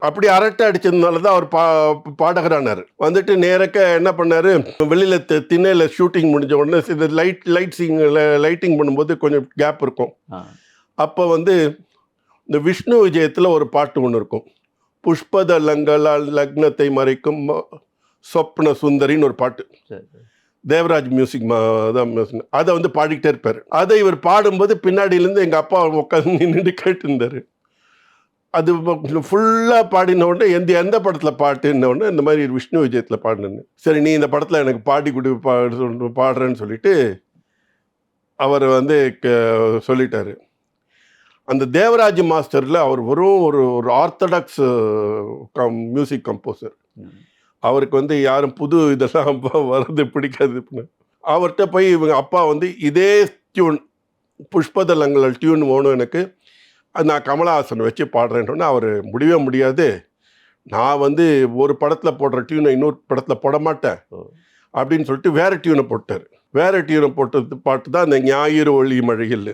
அப்படி அரட்டை அடிச்சதுனால தான் அவர் பாடகரானார். வந்துட்டு நேரக்க என்ன பண்ணாரு, வெளியில திண்ணையில ஷூட்டிங் முடிஞ்ச உடனே இது லைட்டிங் பண்ணும்போது கொஞ்சம் கேப் இருக்கும். அப்போ வந்து இந்த விஷ்ணு விஜயத்தில் ஒரு பாட்டு ஒன்று இருக்கும். புஷ்பத லங்களால் லக்னத்தை மறைக்கும் சொப்ன சுந்தரின்னு ஒரு பாட்டு. தேவராஜ் மியூசிக் தான் மியூசிக். அதை வந்து பாடிக்கிட்டே இருப்பார். அதை இவர் பாடும்போது பின்னாடியிலேருந்து எங்கள் அப்பா உட்காந்து நின்று கேட்டுருந்தார். அது ஃபுல்லாக பாடின உடனே எந்த படத்தில் பாட்டுன்ன உடனே இந்த மாதிரி விஷ்ணு விஜயத்தில் பாடினேன்னு. சரி நீ இந்த படத்தில் எனக்கு பாடி கொடு பாடுறேன்னு சொல்லிட்டு அவர் வந்து சொல்லிட்டாரு. அந்த தேவராஜ் மாஸ்டரில் அவர் வெறும் ஒரு ஆர்த்தடாக்ஸ் மியூசிக் கம்போசர். அவருக்கு வந்து யாரும் புது இதெல்லாம் வர்றது பிடிக்காது. அவர்கிட்ட போய் இவங்க அப்பா வந்து இதே டியூன் புஷ்பதலங்கள் டியூன் வேணும் எனக்கு, அது நான் கமலஹாசன் வச்சு பாடுறேன்னு. அவர் முடியவே முடியாது, நான் வந்து ஒரு படத்தில் போடுற டியூனை இன்னொரு படத்தில் போட மாட்டேன் அப்படின்னு சொல்லிட்டு வேறு டியூனை போட்டார். வேறு டியூனை போட்டது பாட்டு தான் அந்த ஞாயிறு ஒளி மழையில்.